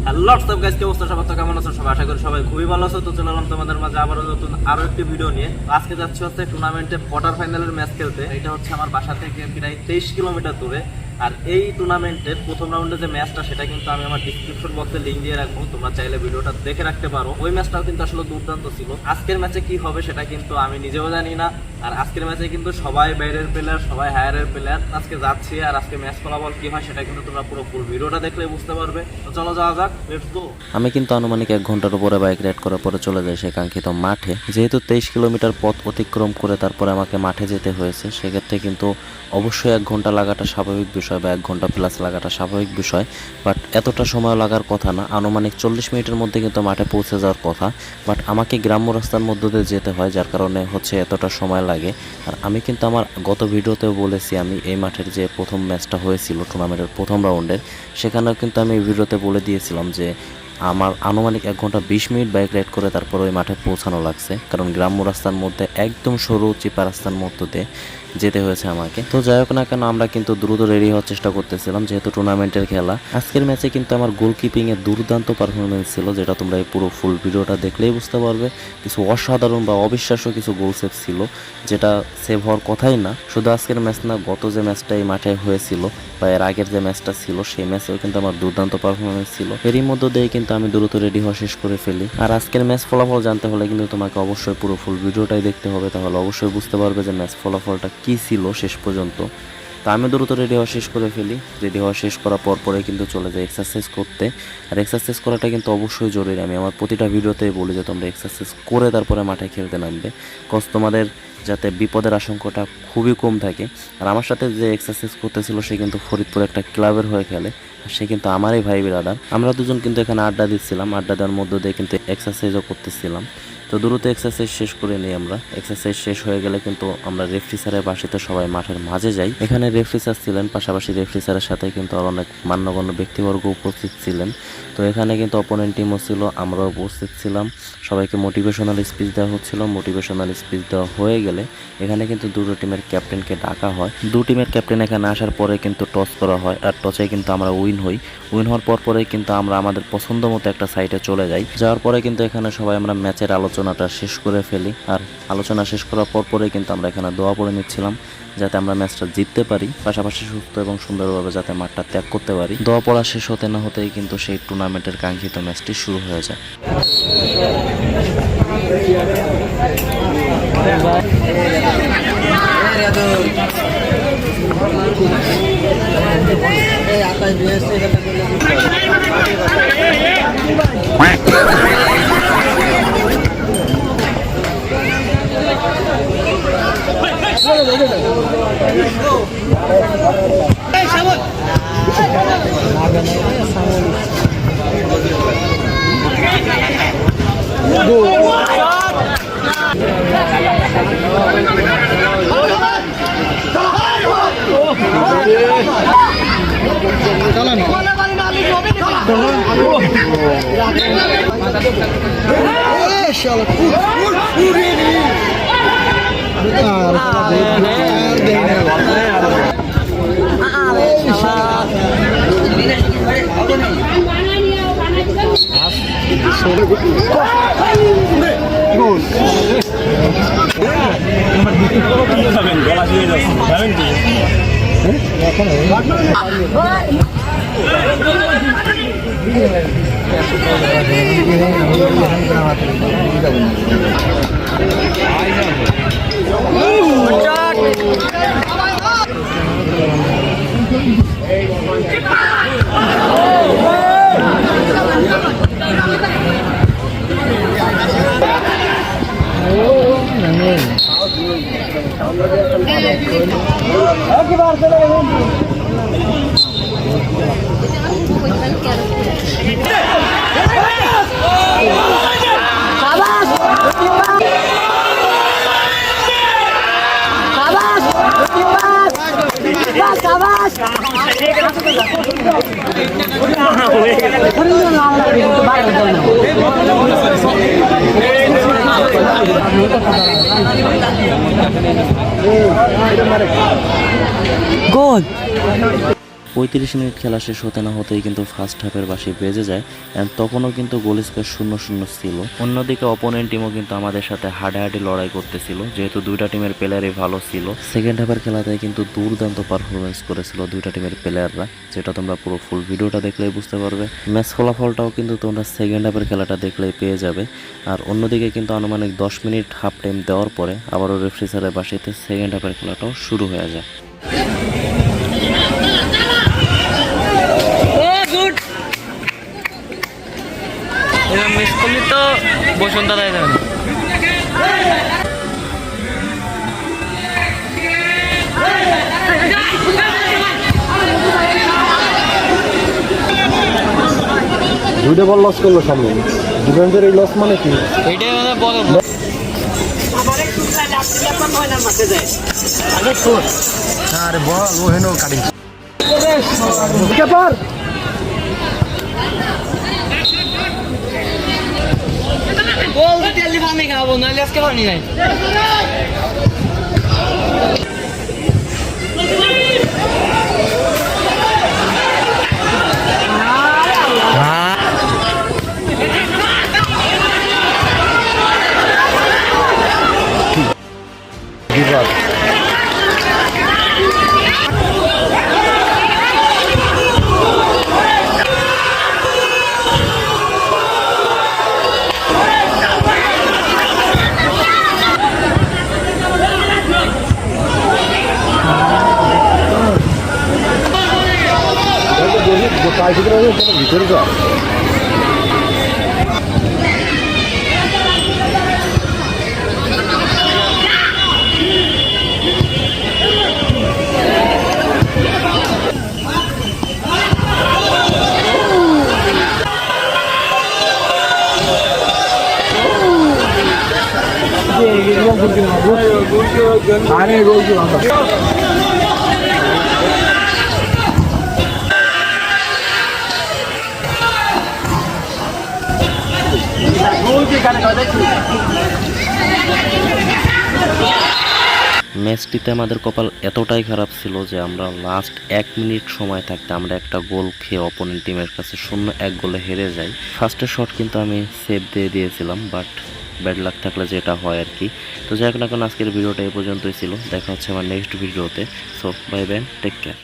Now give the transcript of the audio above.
Hello সব guys, কি অবস্থা? সবার তো কেমন আছো? সবাই আশা করি সবাই খুবই ভালো আছো। তো চলে এলাম তোমাদের মাঝে আবারও নতুন আরো একটি ভিডিও নিয়ে। আজকে যাচ্ছি হচ্ছে টুর্নামেন্টে কোয়ার্টার ফাইনালের ম্যাচ খেলতে। এটা হচ্ছে আমার বাসা থেকে প্রায় 23 কিলোমিটার দূরে। আর এই টুর্নামেন্টের প্রথম রাউন্ডে যে ম্যাচটা, সেটা কিন্তু আমি আমার ডিসক্রিপশন বক্সে লিঙ্ক দিয়ে রাখবো, তোমরা চাইলে ভিডিওটা দেখে রাখতে পারো। ওই ম্যাচটাও কিন্তু আসলে দুর্দান্ত ছিল। আজকের ম্যাচে কি হবে সেটা কিন্তু আমি নিজেও জানি না। আর আজকের ম্যাচে কিন্তু সবাই বাইরের প্লেয়ার, সবাই হায়ারের প্লেয়ার। আজকে যাচ্ছি, আর আজকে ম্যাচ ফলাফল কি হয় সেটা কিন্তু তোমরা পুরো ফুল ভিডিওটা দেখলে বুঝতে পারবে। তো চলো যাওয়া যাক, লেটস গো। আমি কিন্তু আনুমানিক 1 ঘন্টার উপরে বাইক রাইড করার পরে চলে যাই সেই কাঙ্ক্ষিত মাঠে। যেহেতু 23 কিলোমিটার পথ অতিক্রম করে তারপরে আমাকে মাঠে যেতে হয়েছে, সেক্ষেত্রে কিন্তু অবশ্যই 1 ঘন্টা লাগাটা স্বাভাবিক বিষয়, বা 1 ঘন্টা প্লাস লাগাটা স্বাভাবিক বিষয়। বাট এতটা সময় লাগার কথা না, আনুমানিক 40 মিনিটের মধ্যে কিন্তু মাঠে পৌঁছে যাওয়ার কথা। বাট আমাকে গ্রাম্য রাস্তার মধ্য দিয়ে যেতে হয়, যার কারণে হচ্ছে এতটা সময় লাগে। আর আমি কিন্তু আমার গত ভিডিওতেও বলেছি, আমি এই মাঠের যে প্রথম ম্যাচটা হয়েছিল টুর্নামেন্টের প্রথম রাউন্ডের, সেখানেও কিন্তু আমি এই ভিডিওতে বলে দিয়েছিলাম যে আমার আনুমানিক 1 ঘন্টা 20 মিনিট বাইক রাইড করে তারপর ওই মাঠে পৌঁছানো লাগছে, কারণ গ্রাম্য রাস্তার মধ্যে একদম সরু চিপা রাস্তার মধ্য দিয়ে যেতে হয়েছে আমাকে। তো যাই হোক না কেন, আমরা কিন্তু দ্রুত রেডি হওয়ার চেষ্টা করতেছিলাম, যেহেতু টুর্নামেন্টের খেলা। আজকের ম্যাচে কিন্তু আমার গোলকিপিং এ দুর্দান্ত পারফরমেন্স ছিল, যেটা তোমরা এই পুরো ফুল ভিডিওটা দেখলেই বুঝতে পারবে। কিছু অসাধারণ বা অবিশ্বাস্য কিছু গোল সেভ ছিল, যেটা সেভ হওয়ার কথাই না। শুধু আজকের ম্যাচ না, গত যে ম্যাচটা এই মাঠে হয়েছিল বা এর আগের যে ম্যাচটা ছিল, সেই ম্যাচেও কিন্তু আমার দুর্দান্ত পারফরমেন্স ছিল। এরই মধ্য দিয়ে কিন্তু আমি দ্রুত রেডি হওয়া শেষ করে ফেলি। আর আজকের ম্যাচ ফলাফল জানতে হলে কিন্তু তোমাকে অবশ্যই পুরো ফুল ভিডিওটাই দেখতে হবে, তাহলে অবশ্যই বুঝতে পারবে যে ম্যাচ ফলাফলটা কি ছিল শেষ পর্যন্ত। তো আমি দ্রুত রেডি হওয়া শেষ করে ফেলি। রেডি হওয়া শেষ করার পরে কিন্তু চলে যাই এক্সারসাইজ করতে। আর এক্সারসাইজ করাটা কিন্তু অবশ্যই জরুরি। আমি আমার প্রতিটা ভিডিওতেই বলি যে তোমরা এক্সারসাইজ করে তারপরে মাঠে খেলতে নামবে, কজ তোমাদের যাতে বিপদের আশঙ্কাটা খুবই কম থাকে। আর আমার সাথে যে এক্সারসাইজ করতেছিল, সে কিন্তু ফরিদপুর একটা ক্লাবের হয়ে খেলে, আর সে কিন্তু আমারই ভাই বিরাদার। আমরা দুজন কিন্তু এখানে আড্ডা দিচ্ছিলাম, আড্ডা দেওয়ার মধ্যে দিয়ে কিন্তু এক্সারসাইজও করতেছিলাম। তো দ্রুত এক্সারসাইজ শেষ করে নিই আমরা। এক্সারসাইজ শেষ হয়ে গেলে কিন্তু আমরা রেফরি স্যারের বাসিতে সবাই মাঠের মাঝে যাই। এখানে রেফরি স্যার ছিলেন, পাশাপাশি রেফরি স্যারের সাথে কিন্তু আর অনেক মান্যগণ্য ব্যক্তিবর্গ উপস্থিত ছিলেন। তো এখানে কিন্তু অপোনেন্ট টিমও ছিল, আমরাও উপস্থিত ছিলাম। সবাইকে মোটিভেশনাল স্পিচ দেওয়া হচ্ছিল। মোটিভেশনাল স্পিচ দেওয়া হয়ে গেলে এখানে কিন্তু দুটো টিমের ক্যাপ্টেনকে ডাকা হয়। দু টিমের ক্যাপ্টেন এখানে আসার পরে কিন্তু টস করা হয়, আর টসে কিন্তু আমরা উইন হই। উইন হওয়ার পরেই কিন্তু আমরা আমাদের পছন্দ মতো একটা সাইডে চলে যাই। যাওয়ার পরে কিন্তু এখানে সবাই আমরা ম্যাচের আলোচনাটা শেষ করে ফেলি। আর আলোচনা শেষ করার পরেই কিন্তু আমরা এখানে দোয়া পড়ে নিচ্ছিলাম, যাতে আমরা ম্যাচটা জিততে পারি, পাশাপাশি সুস্থ এবং সুন্দরভাবে যাতে মাঠটা ত্যাগ করতে পারি। দোয়া পড়া শেষ হতে না হতেই কিন্তু সেই টুর্নামেন্টের কাঙ্ক্ষিত ম্যাচটি শুরু হয়ে যায়। গোল। 35 মিনিট খেলা শেষ হতে না হতেই কিন্তু ফার্স্ট হাফের বাঁশি বেজে যায় অ্যান্ড তখনও কিন্তু গোল স্কোর 0-0 ছিল। অন্যদিকে অপোনেন্ট টিমও কিন্তু আমাদের সাথে হাডাহাডি লড়াই করতেছিল, যেহেতু দুইটা টিমের প্লেয়ারই ভালো ছিল। সেকেন্ড হাফের খেলাতে কিন্তু দুর্দান্ত পারফরমেন্স করেছিল দুইটা টিমের প্লেয়াররা, যেটা তোমরা পুরো ফুল ভিডিওটা দেখলেই বুঝতে পারবে। ম্যাচ ফলাফলটাও কিন্তু তোমরা সেকেন্ড হাফের খেলাটা দেখলেই পেয়ে যাবে। আর অন্যদিকে কিন্তু আনুমানিক 10 মিনিট হাফ টাইম দেওয়ার পরে আবারও রেফারি স্যারের বাঁশিতে সেকেন্ড হাফের খেলাটাও শুরু হয়ে যায়। মিস করলি তো বসন্ত দায় যাবে না। দুইটা বল লস করলো সামনে, ডিফেন্সের এই লস মানে কি? এইটাই মানে বড় আরে বল ও হেন কাটি বল দিতে আলি পানি খাবো নাহলে আজকে পানি নাই। ভিতরে যা আরে গোল ম্যাচটিতে আমাদের কপাল এতটাই খারাপ ছিল যে আমরা লাস্ট 1 মিনিট সময় থাকতে আমরা একটা গোল খেয়ে অপোনেন্ট টিমের কাছে 0-1 গোলে হেরে যাই। ফার্স্টের শট কিন্তু আমি সেভ দিয়ে দিয়েছিলাম, বাট ব্যাড লাক থাকলে যেটা হয় আর কি। তো যাই হোক না, এখন আজকের ভিডিওটা এই পর্যন্তই ছিল। দেখা হচ্ছে আমার নেক্সট ভিডিওতে। So bye bye, take care.